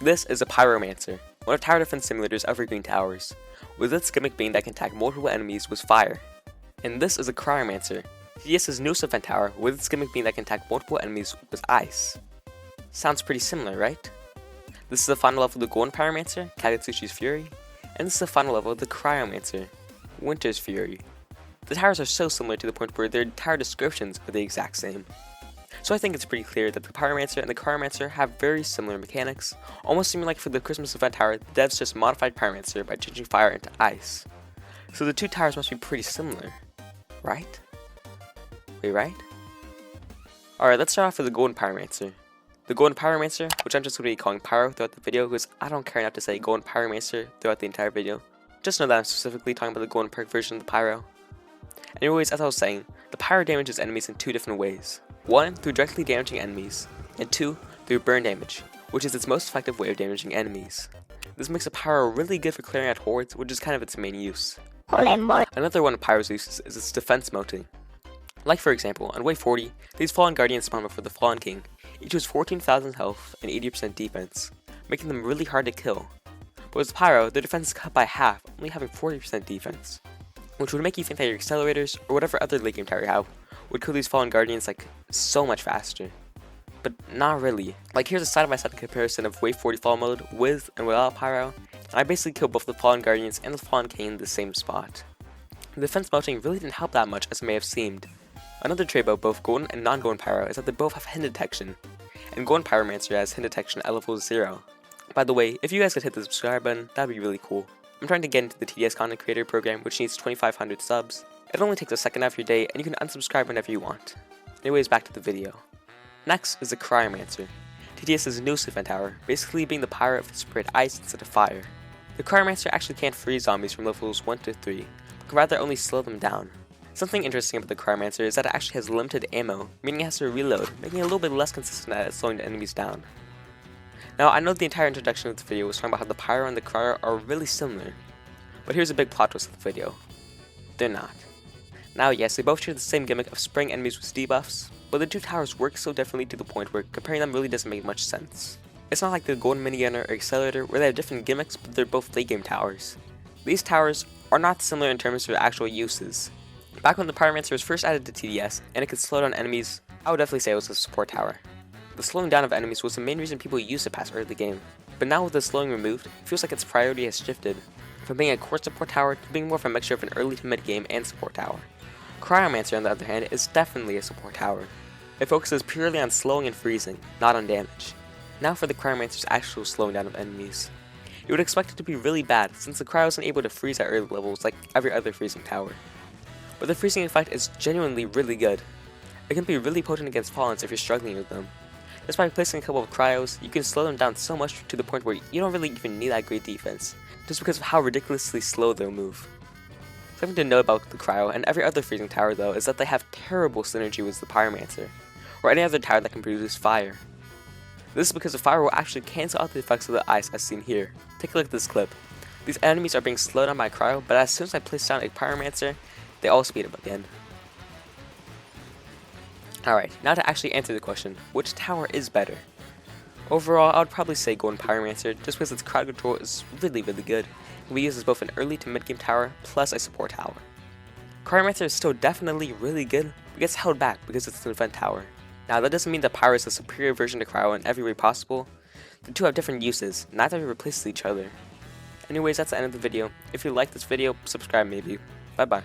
This is a Pyromancer, one of Tower Defense Simulator's evergreen towers, with its gimmick being that it can attack multiple enemies with fire. And this is a Cryomancer, TDS's newest event tower, with its gimmick being that it can attack multiple enemies with ice. Sounds pretty similar, right? This is the final level of the Golden Pyromancer, Kagetsushi's Fury, and this is the final level of the Cryomancer, Winter's Fury. The towers are so similar to the point where their tower descriptions are the exact same. So I think it's pretty clear that the Pyromancer and the Cryomancer have very similar mechanics, almost seeming like for the Christmas event tower, the devs just modified Pyromancer by changing fire into ice. So the two towers must be pretty similar, right? Wait, right? Alright, let's start off with the Golden Pyromancer. The Golden Pyromancer, which I'm just going to be calling Pyro throughout the video because I don't care enough to say Golden Pyromancer throughout the entire video. Just know that I'm specifically talking about the Golden Perk version of the Pyro. Anyways, as I was saying, the Pyro damages enemies in two different ways. One, through directly damaging enemies, and two, through burn damage, which is its most effective way of damaging enemies. This makes a Pyro really good for clearing out hordes, which is kind of its main use. Another one of Pyro's uses is its defense melting. Like for example, on wave 40, these Fallen Guardians spawn before the Fallen King, each with 14,000 health and 80% defense, making them really hard to kill. But with Pyro, their defense is cut by half, only having 40% defense, which would make you think that your accelerators, or whatever other late game tower you have, would kill these Fallen Guardians like so much faster. But not really. Like here's a side-by-side comparison of wave 40 fall mode with and without Pyro, and I basically killed both the Fallen Guardians and the Fallen King in the same spot. The defense melting really didn't help that much as it may have seemed. Another trait about both Golden and non-Golden Pyro is that they both have hint detection, and Golden Pyromancer has hint detection at level 0. By the way, if you guys could hit the subscribe button, that would be really cool. I'm trying to get into the TDS content creator program, which needs 2,500 subs. It only takes a second out of your day, and you can unsubscribe whenever you want. Anyways, back to the video. Next is the Cryomancer, TDS's newest event tower, basically being the pirate that spread ice instead of fire. The Cryomancer actually can't freeze zombies from levels 1 to 3, but can rather only slow them down. Something interesting about the Cryomancer is that it actually has limited ammo, meaning it has to reload, making it a little bit less consistent at slowing the enemies down. Now, I know the entire introduction of the video was talking about how the Pyro and the Cryo are really similar, but here's a big plot twist of the video. They're not. Now yes, they both share the same gimmick of spraying enemies with debuffs, but the two towers work so differently to the point where comparing them really doesn't make much sense. It's not like the Golden Minigunner or Accelerator where they have different gimmicks, but they're both late game towers. These towers are not similar in terms of their actual uses. Back when the Pyromancer was first added to TDS, and it could slow down enemies, I would definitely say it was a support tower. The slowing down of enemies was the main reason people used it past early game, but now with the slowing removed, it feels like its priority has shifted, from being a core support tower to being more of a mixture of an early to mid game and support tower. Cryomancer, on the other hand, is definitely a support tower. It focuses purely on slowing and freezing, not on damage. Now for the Cryomancer's actual slowing down of enemies. You would expect it to be really bad, since the Cryo isn't able to freeze at early levels like every other freezing tower. But the freezing effect is genuinely really good. It can be really potent against Fallens if you're struggling with them. Just by placing a couple of Cryos, you can slow them down so much to the point where you don't really even need that great defense, just because of how ridiculously slow they'll move. Something to note about the Cryo and every other freezing tower though is that they have terrible synergy with the Pyromancer, or any other tower that can produce fire. This is because the fire will actually cancel out the effects of the ice as seen here. Take a look at this clip. These enemies are being slowed down by Cryo, but as soon as I place down a Pyromancer, they all speed up again. Alright, now to actually answer the question, which tower is better? Overall, I would probably say Golden Pyromancer, just because its crowd control is really good. It can be used as both an early to mid game tower, plus a support tower. Cryomancer is still definitely really good, but gets held back because it's an event tower. Now that doesn't mean that Pyro is a superior version to Cryo in every way possible. The two have different uses, neither replaces each other. Anyways, that's the end of the video. If you like this video, subscribe maybe. Bye bye.